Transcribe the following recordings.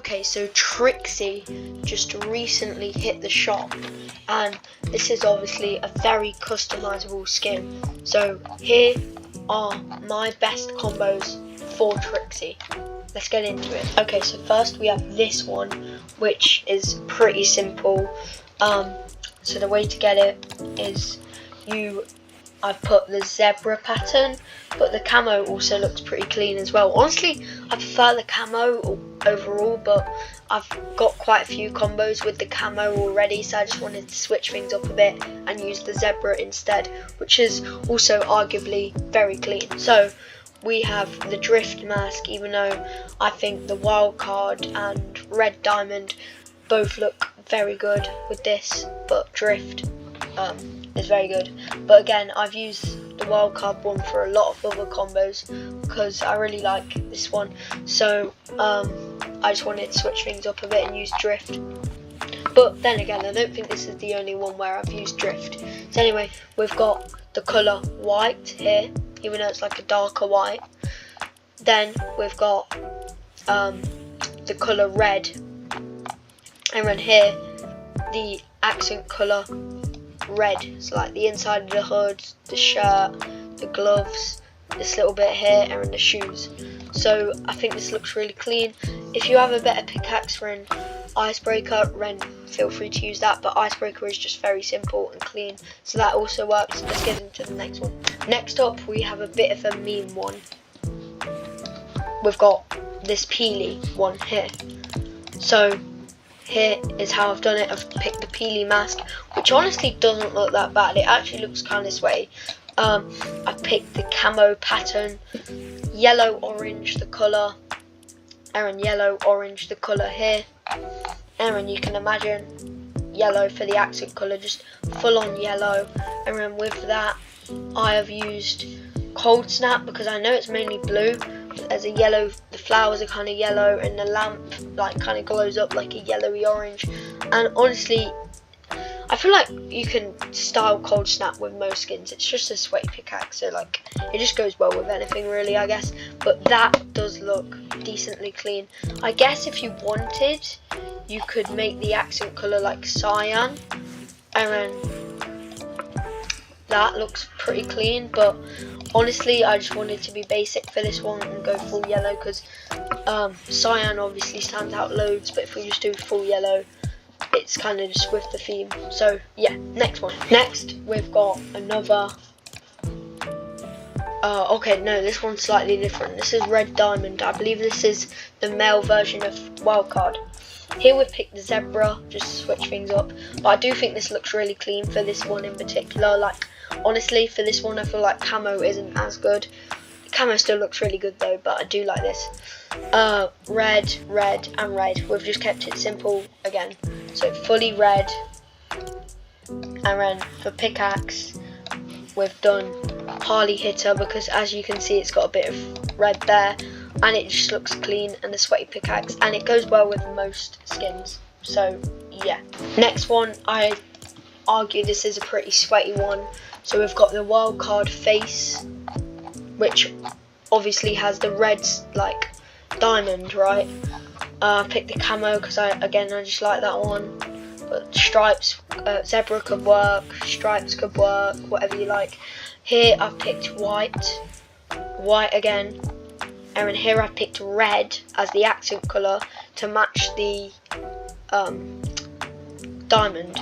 Okay, so Trixie just recently hit the shop, and this is obviously a very customizable skin. So here are my best combos for Trixie. Let's get into it. Okay, so first we have this one, which is pretty simple. So the way to get it is I've put the zebra pattern, but the camo also looks pretty clean as well. Honestly, I prefer the camo overall, but I've got quite a few combos with the camo already, so I just wanted to switch things up a bit and use the zebra instead, which is also arguably very clean. So we have the drift mask, even though I think the wild card and red diamond both look very good with this, but drift is very good. But again, I've used the wildcard one for a lot of other combos because I really like this one. So I just wanted to switch things up a bit and use drift. But then again, I don't think this is the only one where I've used drift. So anyway, we've got the colour white here, even though it's like a darker white. Then we've got the colour red, and then here the accent colour red, so like the inside of the hood, the shirt, the gloves, this little bit here, and then the shoes. So I think this looks really clean. If you have a better pickaxe than icebreaker, then feel free to use that, but icebreaker is just very simple and clean, so that also works. Let's get into the next one. Next up, we have a bit of a meme one. We've got this peely one here. So here is how I've done it. I've picked the peely mask, which honestly doesn't look that bad. It actually looks kind of sweaty. I've picked the camo pattern, yellow orange the colour, and yellow orange the colour here. And you can imagine yellow for the accent colour, just full on yellow. And then with that, I have used cold snap because I know it's mainly blue. There's a yellow, the flowers are kind of yellow, and the lamp like kind of glows up like a yellowy orange. And honestly, I feel like you can style cold snap with most skins. It's just a sweaty pickaxe, so like it just goes well with anything really, I guess. But that does look decently clean. I guess if you wanted, you could make the accent colour like cyan, and then that looks pretty clean. But honestly, I just wanted to be basic for this one and go full yellow because cyan obviously stands out loads, but if we just do full yellow, it's kind of just with the theme. So yeah, next one. Next, we've got another. Okay, no, this one's slightly different. This is red diamond. I believe this is the male version of wildcard. Here we've picked the zebra, just to switch things up. But I do think this looks really clean for this one in particular. Like, honestly, for this one, I feel like camo isn't as good. Camo still looks really good though, but I do like this. Red, red, and red. We've just kept it simple again. So fully red. And then for pickaxe, we've done Harley hitter because as you can see, it's got a bit of red there. And it just looks clean, and the sweaty pickaxe, and it goes well with most skins. So yeah. Next one, I argue this is a pretty sweaty one. So we've got the wildcard face, which obviously has the red like diamond, right? I picked the camo because I just like that one. But stripes, zebra could work, stripes could work, whatever you like. Here I've picked white again. And here I picked red as the accent colour to match the diamond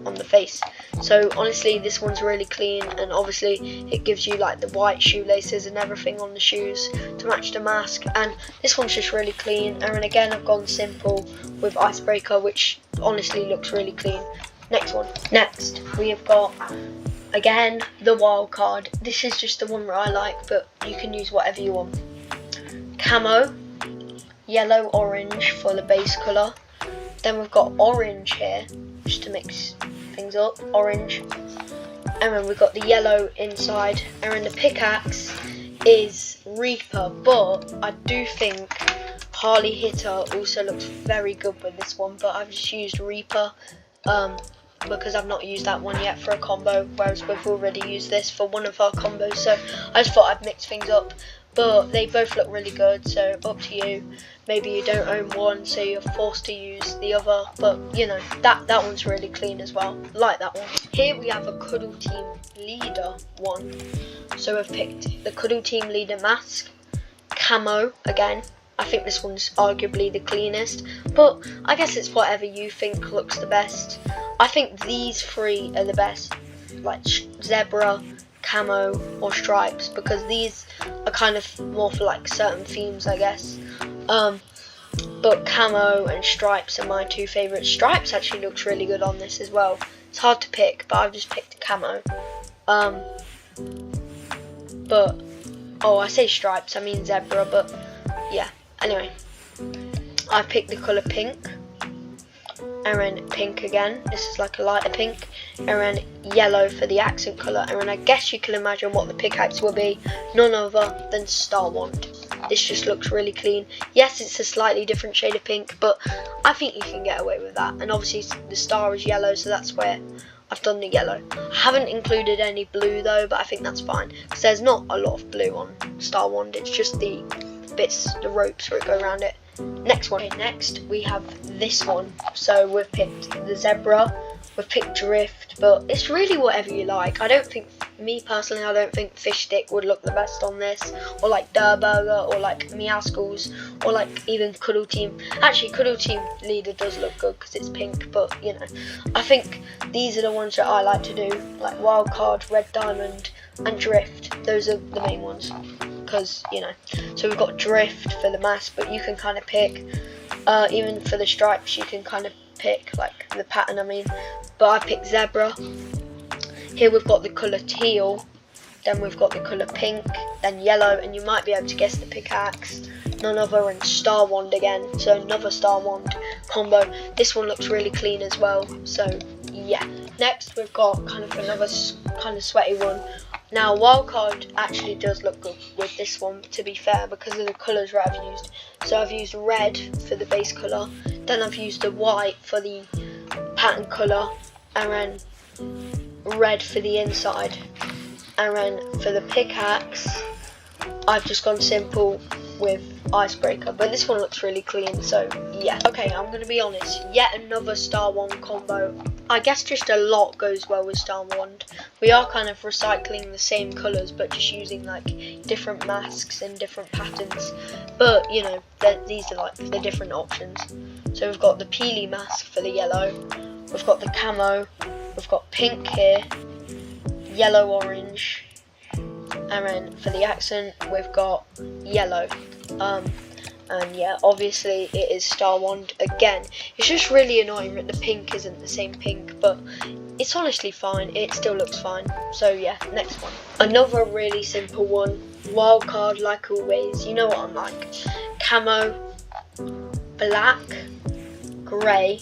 on the face. So honestly, this one's really clean, and obviously it gives you like the white shoelaces and everything on the shoes to match the mask. And this one's just really clean. And then again, I've gone simple with icebreaker, which honestly looks really clean. Next one. Next, we have got again the wild card. This is just the one that I like, but you can use whatever you want. Camo, yellow, orange for the base colour. Then we've got orange here, just to mix things up, orange. And then we've got the yellow inside. And then the pickaxe is Reaper, but I do think Harley hitter also looks very good with this one, but I've just used Reaper because I've not used that one yet for a combo, whereas we've already used this for one of our combos, so I just thought I'd mix things up. but they both look really good, so up to you. Maybe you don't own one, so you're forced to use the other, but you know, that one's really clean as well. Like that one. Here we have a Cuddle Team Leader one. So we've picked the Cuddle Team Leader mask, camo again. I think this one's arguably the cleanest, but I guess it's whatever you think looks the best. I think these three are the best, like zebra, camo or stripes, because these are kind of more for like certain themes, I guess. But camo and stripes are my two favourites. Stripes actually looks really good on this as well. It's hard to pick, but I've just picked camo. But oh, I say stripes, I mean zebra, but yeah. Anyway, I picked the colour pink, and then pink again. This is like a lighter pink, and then yellow for the accent colour. And then I guess you can imagine what the pickaxe will be, none other than Star Wand. This just looks really clean. Yes, it's a slightly different shade of pink, but I think you can get away with that. And obviously the star is yellow, so that's where I've done the yellow. I haven't included any blue though, but I think that's fine, because there's not a lot of blue on Star Wand. It's just the bits, the ropes where it go around it. Next one. Okay, next we have this one. So we've picked the zebra, we've picked drift, but it's really whatever you like. I don't think fish stick would look the best on this, or like Durr Burger, or like Meowscles, or like even Cuddle Team. Actually, Cuddle Team Leader does look good because it's pink, but you know, I think these are the ones that I like to do, like Wildcard, Red Diamond, and Drift. Those are the main ones, because you know. So we've got drift for the mask, but you can kind of pick, even for the stripes you can kind of pick like the pattern, I mean. But I picked zebra. Here we've got the colour teal, then we've got the colour pink, then yellow, and you might be able to guess the pickaxe, none other than Star Wand again. So another Star Wand combo. This one looks really clean as well, so yeah. Next we've got kind of another kind of sweaty one. Now Wildcard actually does look good with this one, to be fair, because of the colours that I've used. So I've used red for the base colour, then I've used the white for the pattern colour, and then red for the inside. And then for the pickaxe, I've just gone simple with icebreaker, but this one looks really clean, so yeah. Okay, I'm gonna be honest, yet another Star Wand combo. I guess just a lot goes well with Star Wand. We are kind of recycling the same colours, but just using like different masks and different patterns. But you know, these are like the different options. So we've got the peely mask for the yellow, we've got the camo, we've got pink here, yellow orange, and then for the accent we've got yellow. And yeah, obviously it is Star Wand again. It's just really annoying that the pink isn't the same pink, but it's honestly fine, it still looks fine. So yeah, next one. Another really simple one, Wildcard like always, you know what I'm like. Camo, black, grey,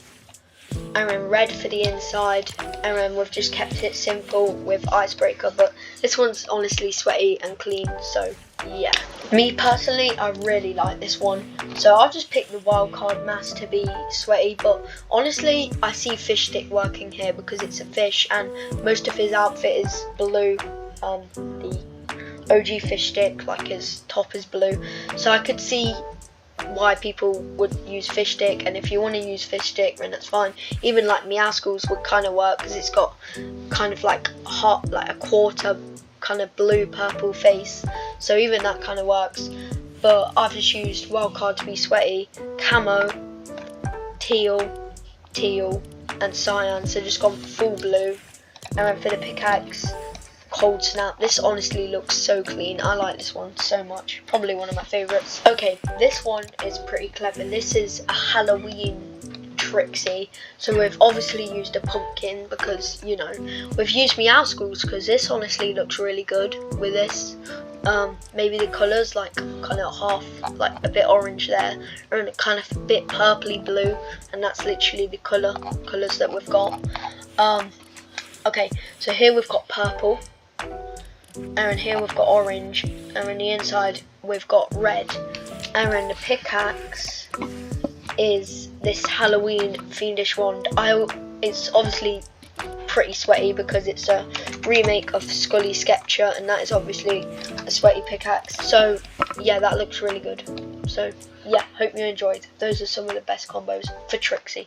and then red for the inside, and then we've just kept it simple with icebreaker, but this one's honestly sweaty and clean, so yeah. Me personally, I really like this one, so I've just picked the Wildcard mask to be sweaty, but honestly I see fish stick working here because it's a fish and most of his outfit is blue. The OG fish stick, like his top is blue, so I could see why people would use fish stick, and if you want to use fish stick then that's fine. Even like Meowscles would kind of work because it's got kind of like hot, like a quarter kind of blue purple face, so even that kind of works. But I've just used Wildcard to be sweaty, camo, teal, and cyan, so just gone full blue. And then for the pickaxe, cold snap. This honestly looks so clean. I like this one so much, probably one of my favorites. Okay, this one is pretty clever. This is a Halloween Trixie, so we've obviously used a pumpkin because, you know, we've used Meowscles because this honestly looks really good with this. Maybe the colours, like kind of half, like a bit orange there, and kind of a bit purpley blue, and that's literally the colours that we've got. Okay, so here we've got purple, and then here we've got orange, and on the inside we've got red, and then the pickaxe is this Halloween fiendish wand. It's obviously pretty sweaty because it's a remake of Scully Sketcher, and that is obviously a sweaty pickaxe. So yeah, that looks really good. So yeah, hope you enjoyed. Those are some of the best combos for Trixie.